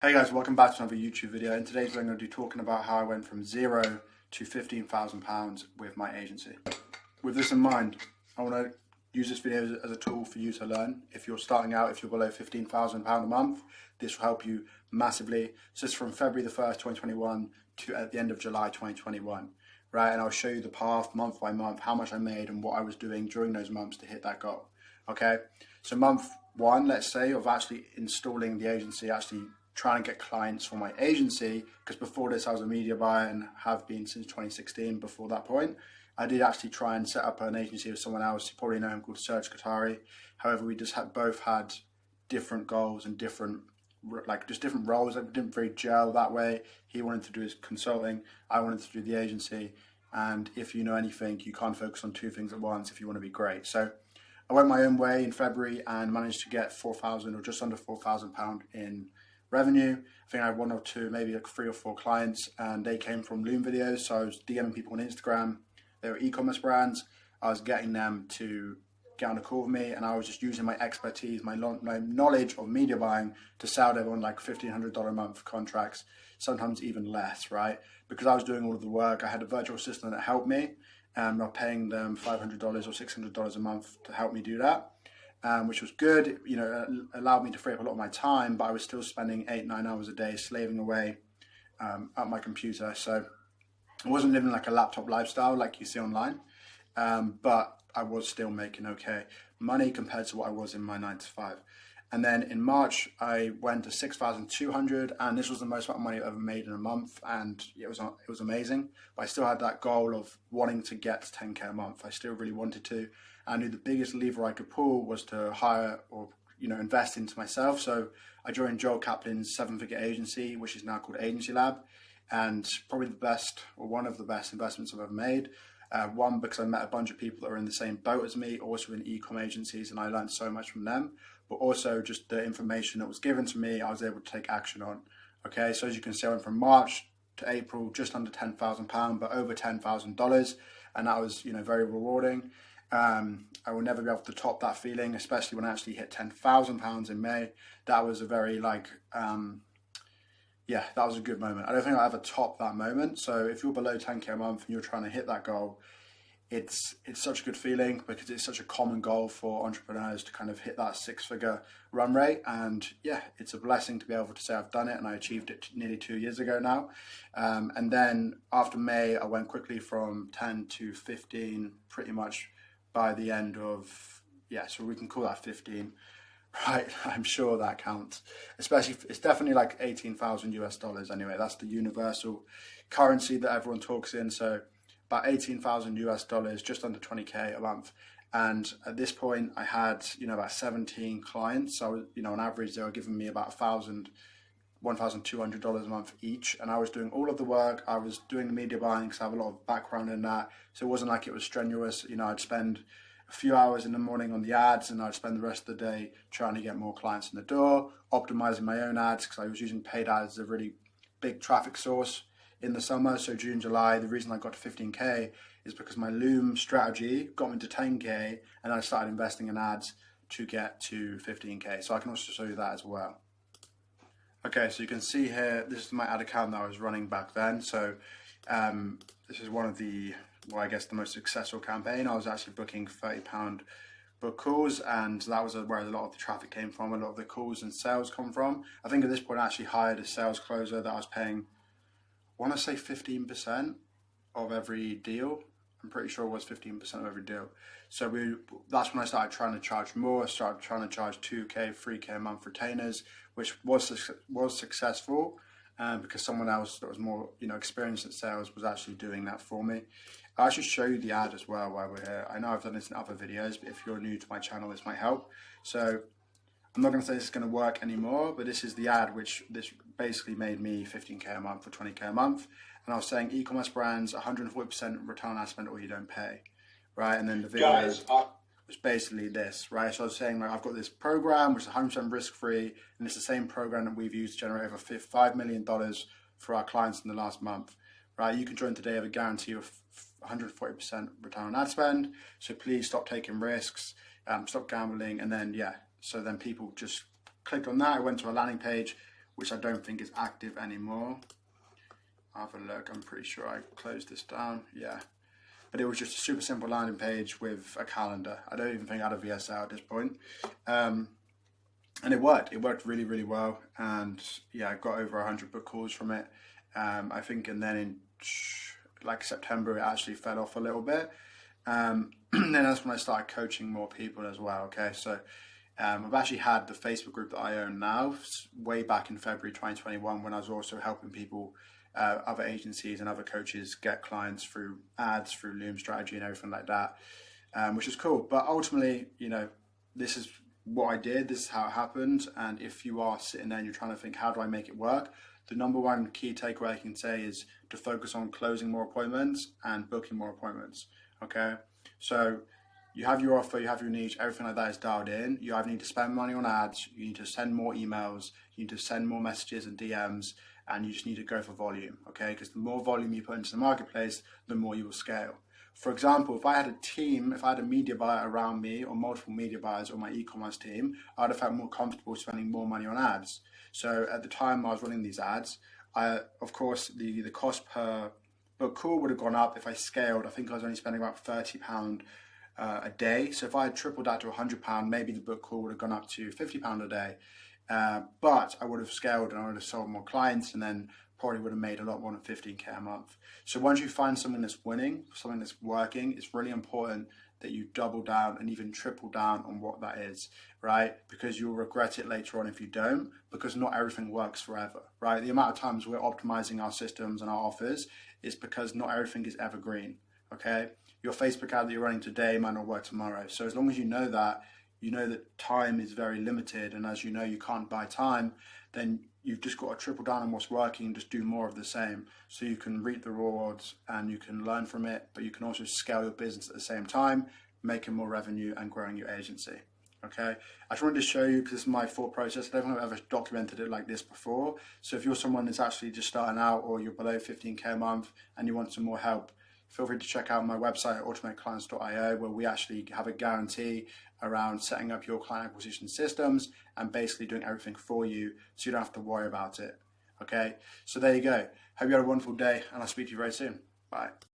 Hey guys, welcome back to another YouTube video. In today's video, I'm going to be talking about how I went from zero to £15,000 with my agency. With this in mind, I want to use this video as a tool for you to learn. If you're starting out, if you're below £15,000 a month, this will help you massively. So this is from February the 1st, 2021 to at the end of July 2021, right? And I'll show you the path month by month, how much I made and what I was doing during those months to hit that goal, okay? So month one, let's say, of actually installing the agency, actually trying to get clients for my agency, because before this I was a media buyer and have been since 2016. Before that point, I did actually try and set up an agency with someone else. You probably know him, called Serge Katari. However, we just both had different goals and different roles that didn't very gel that way. He wanted to do his consulting, I wanted to do the agency, and if you know anything, you can't focus on two things at once if you want to be great. So I went my own way in February and managed to get 4,000 or just under £4,000 in revenue. I think I had one or two, maybe like 3 or 4 clients, and they came from Loom videos. So I was DMing people on Instagram. They were e-commerce brands. I was getting them to get on a call with me, and I was just using my expertise, my knowledge of media buying to sell them on like $1,500 a month contracts, sometimes even less, right? Because I was doing all of the work. I had a virtual assistant that helped me, and I'm paying them $500 or $600 a month to help me do that. Which was good. You know, it allowed me to free up a lot of my time, but I was still spending 8-9 hours a day slaving away at my computer. So I wasn't living like a laptop lifestyle like you see online, but I was still making okay money compared to what I was in my 9 to 5. And then in March, I went to 6,200, and this was the most amount of money I've ever made in a month, and it was amazing. But I still had that goal of wanting to get to 10K a month. I still really wanted to. I knew the biggest lever I could pull was to hire or invest into myself. So I joined Joel Kaplan's 7-figure agency, which is now called Agency Lab, and probably the best or one of the best investments I've ever made. One, because I met a bunch of people that are in the same boat as me, also in e-com agencies, and I learned so much from them. But also just the information that was given to me, I was able to take action on. Okay, so as you can see, I went from March to April, just under £10,000, but over $10,000, and that was very rewarding. I will never be able to top that feeling, especially when I actually hit £10,000 in May. That was a very yeah, that was a good moment. I don't think I'll ever top that moment. So if you're below 10K a month and you're trying to hit that goal, it's such a good feeling, because it's such a common goal for entrepreneurs to kind of hit that 6-figure run rate. And yeah, it's a blessing to be able to say I've done it, and I achieved it nearly 2 years ago now. And then after May, I went quickly from 10 to 15 pretty much by the end of, yeah, so we can call that 15. Right, I'm sure that counts. Especially, it's definitely like 18,000 US dollars anyway. That's the universal currency that everyone talks in. So about 18,000 US dollars, just under 20K a month. And at this point, I had about 17 clients. So on average, they were giving me about $1,200 a month each, and I was doing all of the work. I was doing the media buying because I have a lot of background in that. So it wasn't like it was strenuous. I'd spend a few hours in the morning on the ads, and I'd spend the rest of the day trying to get more clients in the door, optimizing my own ads, because I was using paid ads as a really big traffic source in the summer. So June, July, the reason I got to 15K is because my Loom strategy got me to 10K, and I started investing in ads to get to 15K. So I can also show you that as well. Okay, so you can see here, this is my ad account that I was running back then. So this is one of the, well, I guess the most successful campaign. I was actually booking £30 book calls, and that was where a lot of the traffic came from, a lot of the calls and sales come from. I think at this point I actually hired a sales closer that I was paying, I want to say 15% of every deal. I'm pretty sure it was 15% of every deal. So that's when I started trying to charge more. I started trying to charge 2K, 3K a month retainers, which was successful, because someone else that was more experienced at sales was actually doing that for me. I'll actually show you the ad as well while we're here. I know I've done this in other videos, but if you're new to my channel, this might help. So I'm not going to say this is going to work anymore, but this is the ad, which this basically made me 15K a month or 20K a month. And I was saying e-commerce brands, 140% return on ad spend, or you don't pay, right? And then the video was basically this, right? So I was saying, like, I've got this program which is 100% risk-free, and it's the same program that we've used to generate over $5 million for our clients in the last month, right? You can join today with a guarantee of 140% return on ad spend. So please stop taking risks, stop gambling, and then yeah. So then people just clicked on that. I went to a landing page which I don't think is active anymore. I'll have a look. I'm pretty sure I closed this down. Yeah. But it was just a super simple landing page with a calendar. I don't even think I had a VSL at this point. And it worked. It worked really, really well. And yeah, I got over 100 book calls from it. I think, and then in like September, it actually fell off a little bit. And then that's when I started coaching more people as well. Okay, so I've actually had the Facebook group that I own now way back in February 2021, when I was also helping people, other agencies and other coaches, get clients through ads, through Loom strategy and everything like that, which is cool. But ultimately, you know, this is what I did, this is how it happened. And if you are sitting there and you're trying to think, how do I make it work? The number one key takeaway I can say is to focus on closing more appointments and booking more appointments. Okay, so you have your offer, you have your niche, everything like that is dialed in. You either need to spend money on ads, you need to send more emails, you need to send more messages and DMs, and you just need to go for volume. Okay, because the more volume you put into the marketplace, the more you will scale. For example, if I had a team, if I had a media buyer around me or multiple media buyers on my e-commerce team, I'd have felt more comfortable spending more money on ads. So at the time I was running these ads, of course, the cost per book call would have gone up. If I scaled, I think I was only spending about £30 a day. So if I had tripled that to £100, maybe the book call would have gone up to £50 a day. But I would have scaled and I would have sold more clients, and then probably would have made a lot more than 15k a month. So once you find something that's winning, something that's working, it's really important that you double down and even triple down on what that is, right? Because you'll regret it later on if you don't, because not everything works forever, right? The amount of times we're optimizing our systems and our offers is because not everything is evergreen, okay? Your Facebook ad that you're running today might not work tomorrow. So as long as you know that time is very limited, and as you know, you can't buy time, then you've just got to triple down on what's working and just do more of the same, so you can reap the rewards and you can learn from it, but you can also scale your business at the same time, making more revenue and growing your agency. Okay, I just wanted to show you, because this is my thought process. I don't think I've ever documented it like this before. So if you're someone that's actually just starting out, or you're below 15k a month and you want some more help, feel free to check out my website, automateclients.io, where we actually have a guarantee around setting up your client acquisition systems and basically doing everything for you, so you don't have to worry about it. Okay, so there you go. Hope you had a wonderful day, and I'll speak to you very soon. Bye.